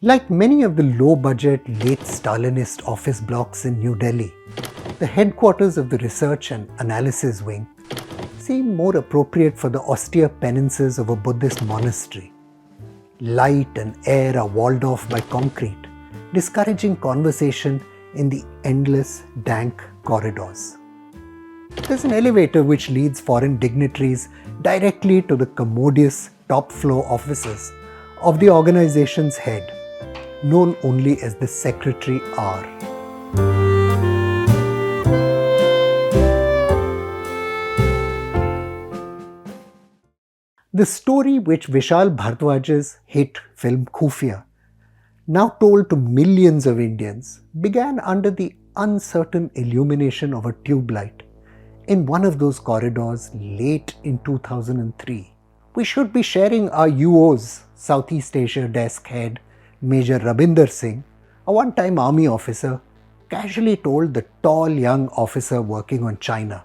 Like many of the low-budget, late Stalinist office blocks in New Delhi, the headquarters of the Research and Analysis Wing seem more appropriate for the austere penances of a Buddhist monastery. Light and air are walled off by concrete, discouraging conversation in the endless, dank corridors. There's an elevator which leads foreign dignitaries directly to the commodious top floor offices of the organization's head, known only as the Secretary R. The story which Vishal Bhardwaj's hit film Khufiya, now told to millions of Indians, began under the uncertain illumination of a tube light in one of those corridors late in 2003. We should be sharing our UO's Southeast Asia desk head, Major Rabinder Singh, a one-time army officer, casually told the tall young officer working on China.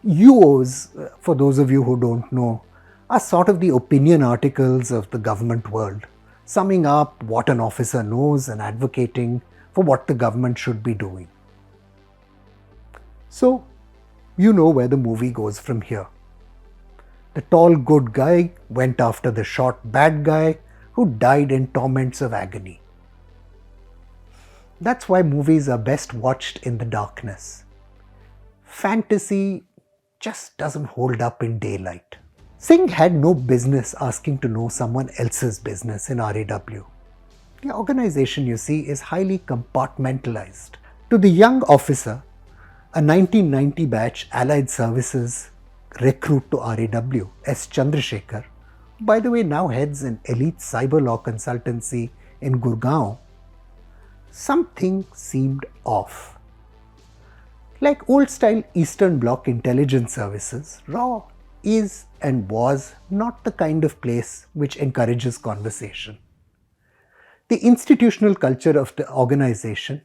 UOs, for those of you who don't know, are sort of the opinion articles of the government world, summing up what an officer knows and advocating for what the government should be doing. So, you know where the movie goes from here. The tall good guy went after the short bad guy who died in torments of agony. That's why movies are best watched in the darkness. Fantasy just doesn't hold up in daylight. Singh had no business asking to know someone else's business in R&AW. The organization, you see, is highly compartmentalized. To the young officer, a 1990 batch Allied Services recruit to R&AW, S. Chandrasekhar, by the way now heads an elite cyber law consultancy in Gurgaon, something seemed off. Like old-style Eastern Bloc intelligence services, RAW is and was not the kind of place which encourages conversation. The institutional culture of the organization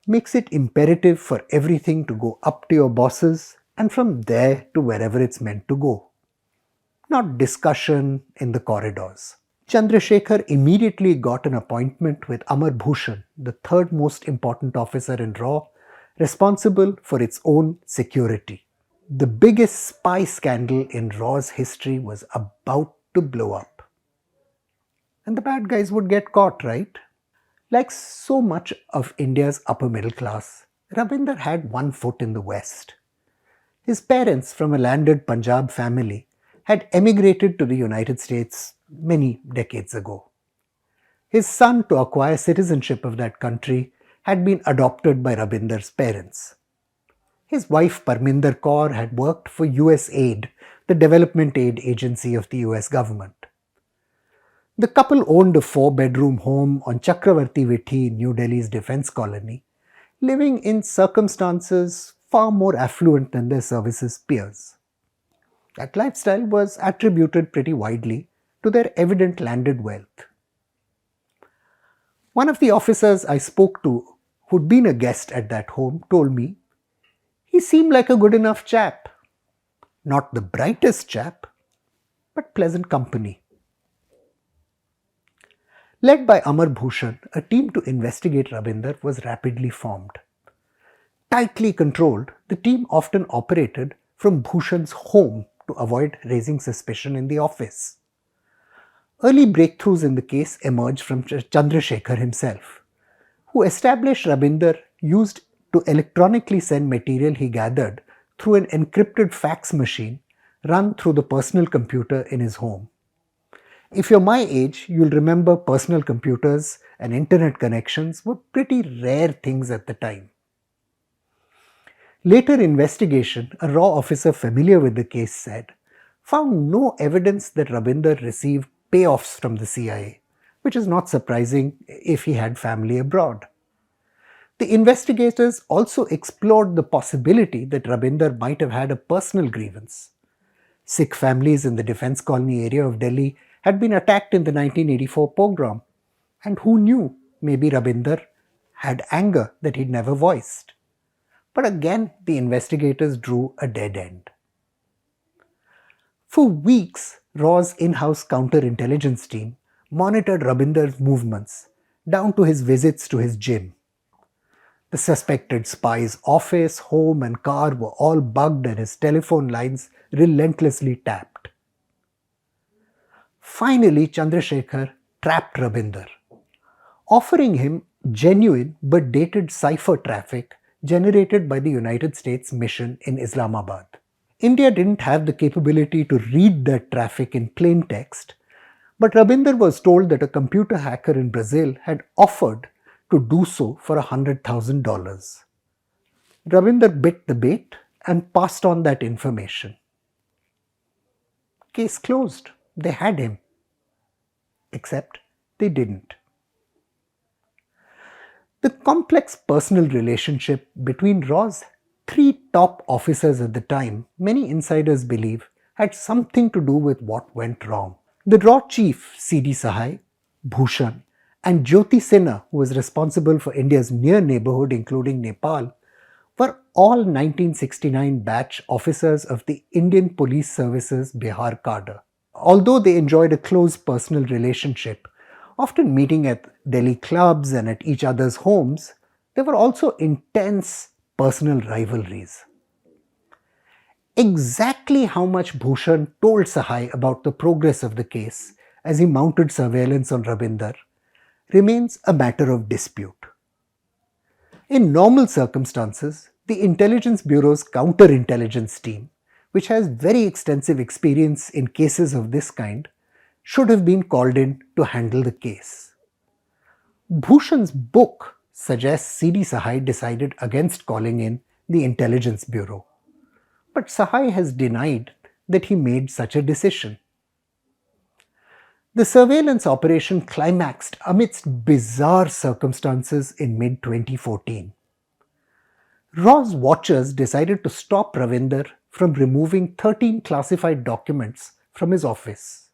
makes it imperative for everything to go up to your bosses and from there to wherever it's meant to go. Not discussion in the corridors. Chandrasekhar immediately got an appointment with Amar Bhushan, the third most important officer in RAW, responsible for its own security. The biggest spy scandal in RAW's history was about to blow up. And the bad guys would get caught, right? Like so much of India's upper middle class, Rabinder had one foot in the West. His parents, from a landed Punjab family, had emigrated to the United States many decades ago. His son, to acquire citizenship of that country, had been adopted by Rabinder's parents. His wife Parminder Kaur had worked for USAID, the development aid agency of the US government. The couple owned a 4-bedroom home on Chakravarti Vithi, New Delhi's defense colony, living in circumstances far more affluent than their services peers. That lifestyle was attributed pretty widely to their evident landed wealth. One of the officers I spoke to, who'd been a guest at that home, told me he seemed like a good enough chap. Not the brightest chap, but pleasant company. Led by Amar Bhushan, a team to investigate Rabinder was rapidly formed. Tightly controlled, the team often operated from Bhushan's home to avoid raising suspicion in the office. Early breakthroughs in the case emerged from Chandrasekhar himself, who established Rabinder used to electronically send material he gathered through an encrypted fax machine run through the personal computer in his home. If you're my age, you'll remember personal computers and internet connections were pretty rare things at the time. Later investigation, a RAW officer familiar with the case said, found no evidence that Rabinder received payoffs from the CIA, which is not surprising if he had family abroad. The investigators also explored the possibility that Rabinder might have had a personal grievance. Sikh families in the defense colony area of Delhi had been attacked in the 1984 pogrom, and who knew, maybe Rabinder had anger that he'd never voiced. But again, the investigators drew a dead end. For weeks, RAW's in-house counterintelligence team monitored Rabinder's movements down to his visits to his gym. The suspected spy's office, home, and car were all bugged and his telephone lines relentlessly tapped. Finally, Chandrasekhar trapped Rabinder, offering him genuine but dated cipher traffic generated by the United States mission in Islamabad. India didn't have the capability to read that traffic in plain text, but Rabinder was told that a computer hacker in Brazil had offered to do so for $100,000. Rabinder bit the bait and passed on that information. Case closed. They had him. Except they didn't. The complex personal relationship between Raw's three top officers at the time, many insiders believe, had something to do with what went wrong. The Raw chief, C.D. Sahai, Bhushan, and Jyoti Sinha, who was responsible for India's near neighborhood including Nepal, were all 1969 batch officers of the Indian Police Service's Bihar cadre. Although they enjoyed a close personal relationship, often meeting at Delhi clubs and at each other's homes, there were also intense personal rivalries. Exactly how much Bhushan told Sahai about the progress of the case as he mounted surveillance on Rabinder remains a matter of dispute. In normal circumstances, the Intelligence Bureau's counterintelligence team, which has very extensive experience in cases of this kind, should have been called in to handle the case. Bhushan's book suggests C.D. Sahai decided against calling in the Intelligence Bureau, but Sahai has denied that he made such a decision. The surveillance operation climaxed amidst bizarre circumstances in mid-2014. Raw's watchers decided to stop Rabinder from removing 13 classified documents from his office.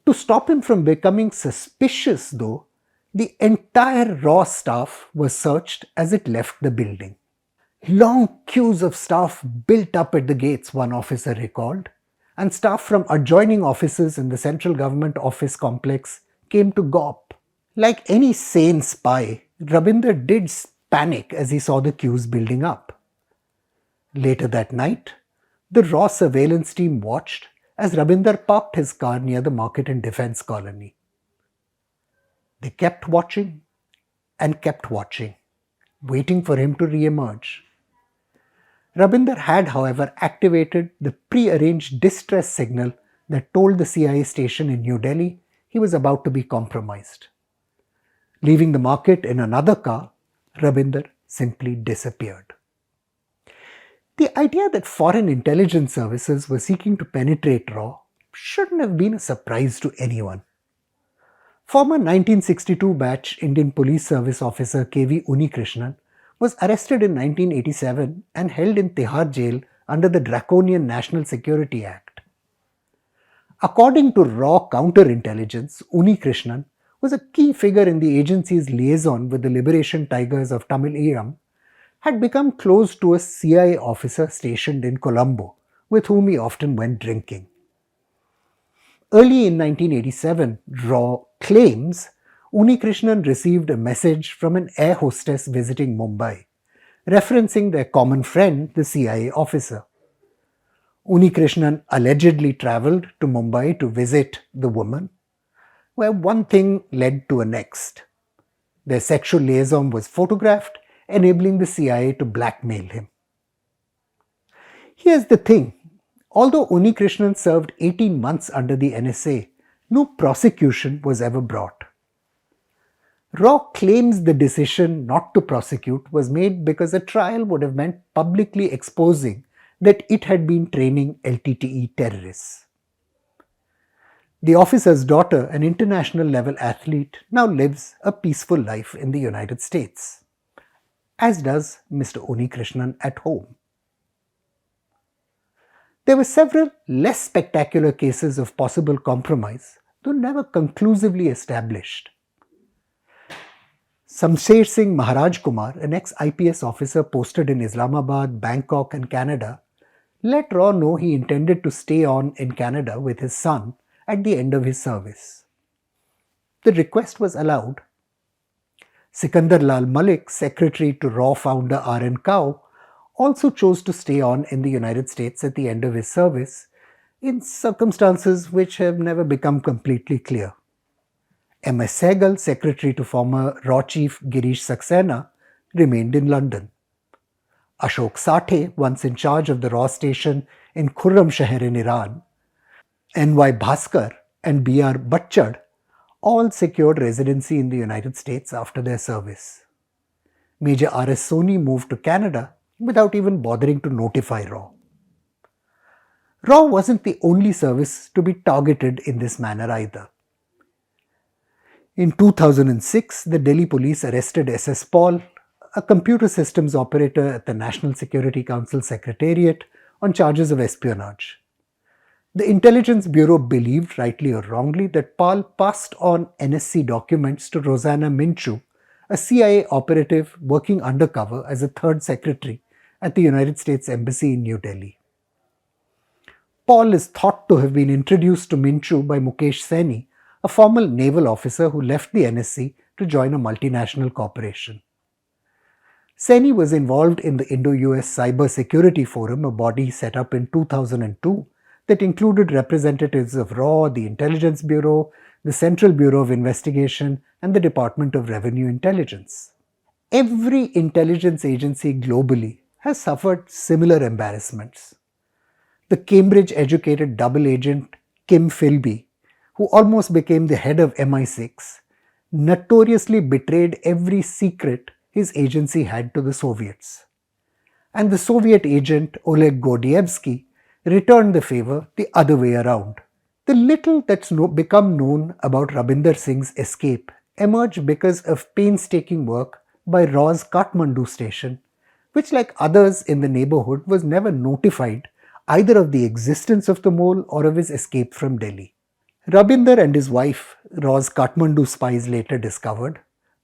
To stop him from becoming suspicious, though, the entire Raw staff was searched as it left the building. Long queues of staff built up at the gates, one officer recalled, and staff from adjoining offices in the central government office complex came to gawp. Like any sane spy, Rabinder did panic as he saw the queues building up. Later that night, the Raw surveillance team watched as Rabinder parked his car near the Market and Defence colony. They kept watching and kept watching, waiting for him to re-emerge. Rabinder had, however, activated the pre-arranged distress signal that told the CIA station in New Delhi he was about to be compromised. Leaving the market in another car, Rabinder simply disappeared. The idea that foreign intelligence services were seeking to penetrate Raw shouldn't have been a surprise to anyone. Former 1962 batch Indian Police Service officer K.V. Unikrishnan was arrested in 1987 and held in Tihar jail under the draconian National Security Act. According to Raw counterintelligence, Unikrishnan was a key figure in the agency's liaison with the liberation tigers of Tamil Eelam, had become close to a CIA officer stationed in Colombo, with whom he often went drinking. Early in 1987, Raw claims Unikrishnan received a message from an air hostess visiting Mumbai, referencing their common friend, the CIA officer. Unikrishnan allegedly travelled to Mumbai to visit the woman, where one thing led to a next. Their sexual liaison was photographed, enabling the CIA to blackmail him. Here's the thing. Although Unikrishnan served 18 months under the NSA, no prosecution was ever brought. Raw claims the decision not to prosecute was made because a trial would have meant publicly exposing that it had been training LTTE terrorists. The officer's daughter, an international level athlete, now lives a peaceful life in the United States, as does Mr. Unikrishnan at home. There were several less spectacular cases of possible compromise, though never conclusively established. Samsher Singh Maharaj Kumar, an ex-IPS officer posted in Islamabad, Bangkok and Canada, let Raw know he intended to stay on in Canada with his son at the end of his service. the request was allowed. Sikandar Lal Malik, secretary to RAW founder R&AW, also chose to stay on in the United States at the end of his service, in circumstances which have never become completely clear. M.S. Sehgal, secretary to former RAW chief Girish Saxena, remained in London. Ashok Sathe, once in charge of the RAW station in Khurramshahr in Iran, N.Y. Bhaskar and B.R. Bachchad all secured residency in the United States after their service. Major R.S. Soni moved to Canada without even bothering to notify RAW. RAW wasn't the only service to be targeted in this manner either. In 2006, the Delhi police arrested S.S. Paul, a computer systems operator at the National Security Council Secretariat, on charges of espionage. The Intelligence Bureau believed, rightly or wrongly, that Paul passed on NSC documents to Rosanna Minchu, a CIA operative working undercover as a third secretary at the United States Embassy in New Delhi. Paul is thought to have been introduced to Minchu by Mukesh Saini, a former naval officer who left the NSC to join a multinational corporation. Saini was involved in the Indo-US Cyber Security Forum, a body set up in 2002 that included representatives of RAW, the Intelligence Bureau, the Central Bureau of Investigation, and the Department of Revenue Intelligence. Every intelligence agency globally has suffered similar embarrassments. The Cambridge-educated double agent Kim Philby, who almost became the head of MI6, notoriously betrayed every secret his agency had to the Soviets. And the Soviet agent Oleg Gordievsky returned the favor the other way around. The little that's become known about Rabinder Singh's escape emerged because of painstaking work by RAW's Kathmandu station, which, like others in the neighborhood, was never notified either of the existence of the mole or of his escape from Delhi. Rabinder and his wife, RAW's Kathmandu spies later discovered,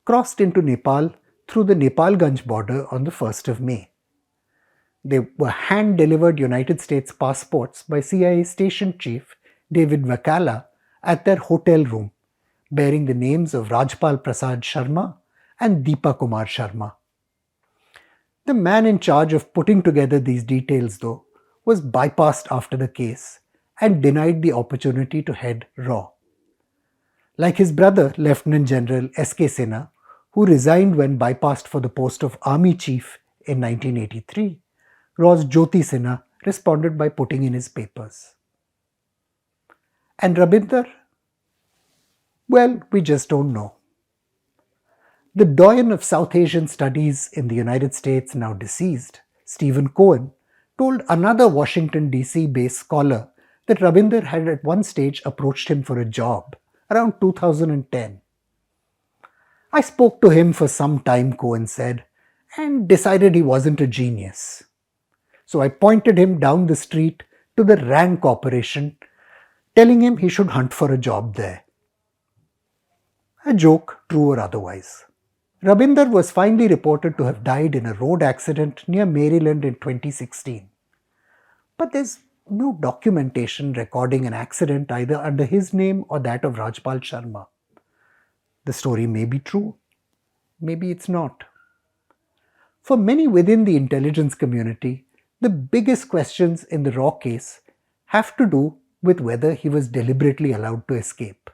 crossed into Nepal through the Nepalganj border on the 1st of May. They were hand-delivered United States passports by CIA Station Chief David Vakala at their hotel room, bearing the names of Rajpal Prasad Sharma and Deepa Kumar Sharma. The man in charge of putting together these details, though, was bypassed after the case and denied the opportunity to head RAW. Like his brother, Lieutenant General S.K. Sinha, who resigned when bypassed for the post of Army Chief in 1983, RAW's Jyoti Sinha responded by putting in his papers. And Rabinder? Well, we just don't know. The doyen of South Asian studies in the United States, now deceased, Stephen Cohen, told another Washington DC based scholar that Rabinder had at one stage approached him for a job around 2010. I spoke to him for some time, Cohen said, and decided he wasn't a genius. So I pointed him down the street to the RAND Corporation, telling him he should hunt for a job there. A joke, true or otherwise. Rabinder was finally reported to have died in a road accident near Maryland in 2016. But there's no documentation recording an accident either under his name or that of Rajpal Sharma. The story may be true, maybe it's not. For many within the intelligence community, the biggest questions in the RAW case have to do with whether he was deliberately allowed to escape.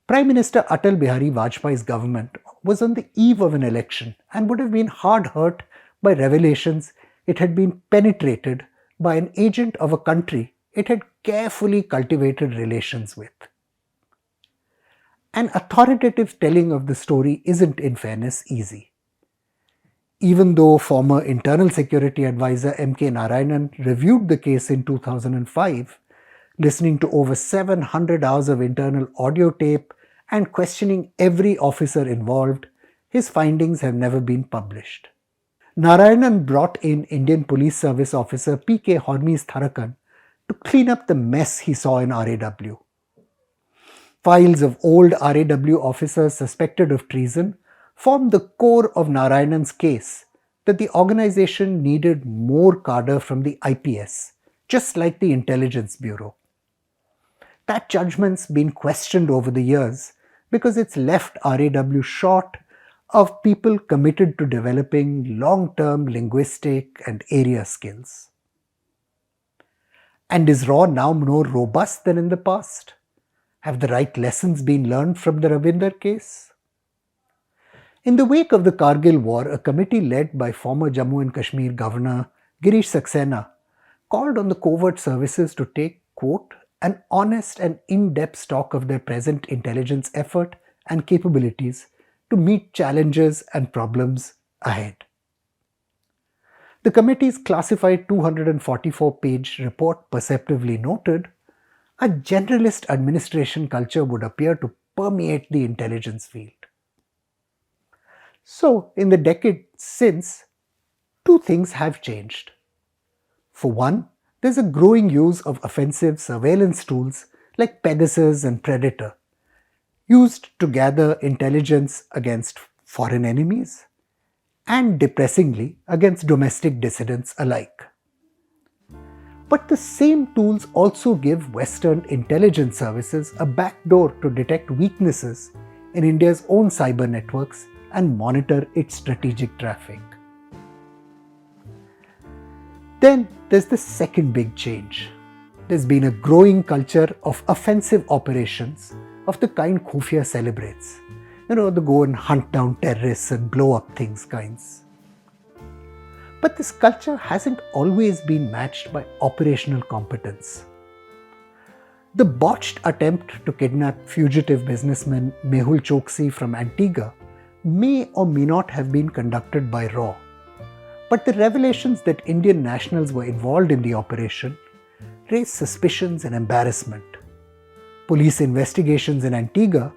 Prime Minister Atal Bihari Vajpayee's government was on the eve of an election and would have been hard hurt by revelations it had been penetrated by an agent of a country it had carefully cultivated relations with. An authoritative telling of the story isn't, in fairness, easy. Even though former Internal Security Advisor M.K. Narayanan reviewed the case in 2005, listening to over 700 hours of internal audio tape and questioning every officer involved, his findings have never been published. Narayanan brought in Indian Police Service officer P.K. Hormiz Tharakan to clean up the mess he saw in R&AW. Files of old R&AW officers suspected of treason formed the core of Narayanan's case that the organization needed more cadre from the IPS, just like the Intelligence Bureau. That judgment's been questioned over the years, because it's left R&AW short of people committed to developing long-term linguistic and area skills. And is RAW now more robust than in the past? Have the right lessons been learned from the Rabinder case? In the wake of the Kargil war, a committee led by former Jammu and Kashmir Governor Girish Saxena called on the covert services to take, quote, an honest and in-depth stock of their present intelligence effort and capabilities to meet challenges and problems ahead. The committee's classified 244-page report perceptively noted, a generalist administration culture would appear to permeate the intelligence field. So, in the decade since, two things have changed. For one, there's a growing use of offensive surveillance tools like Pegasus and Predator, used to gather intelligence against foreign enemies and, depressingly, against domestic dissidents alike. But the same tools also give Western intelligence services a backdoor to detect weaknesses in India's own cyber networks and monitor its strategic traffic. Then there's the second big change. There's been a growing culture of offensive operations of the kind Khufiya celebrates. The go and hunt down terrorists and blow up things kinds. But this culture hasn't always been matched by operational competence. The botched attempt to kidnap fugitive businessman Mehul Choksi from Antigua may or may not have been conducted by RAW. But the revelations that Indian nationals were involved in the operation raised suspicions and embarrassment. Police investigations in Antigua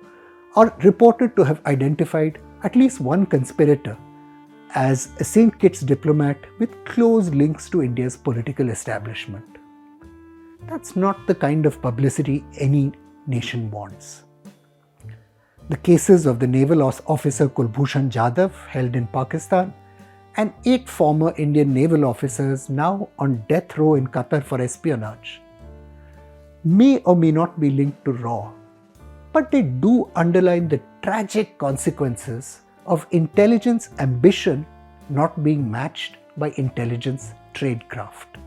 are reported to have identified at least one conspirator as a St. Kitts diplomat with close links to India's political establishment. That's not the kind of publicity any nation wants. The cases of the naval officer Kulbhushan Jadhav, held in Pakistan, and 8 former Indian naval officers now on death row in Qatar for espionage, may or may not be linked to RAW, but they do underline the tragic consequences of intelligence ambition not being matched by intelligence tradecraft.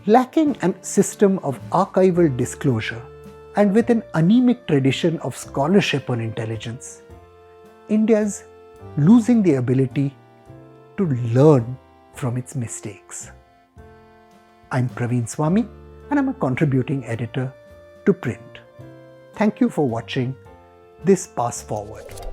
Lacking a system of archival disclosure and with an anemic tradition of scholarship on intelligence, India's losing the ability to learn from its mistakes. I'm Praveen Swami and I'm a contributing editor to Print. Thank you for watching this Pass Forward.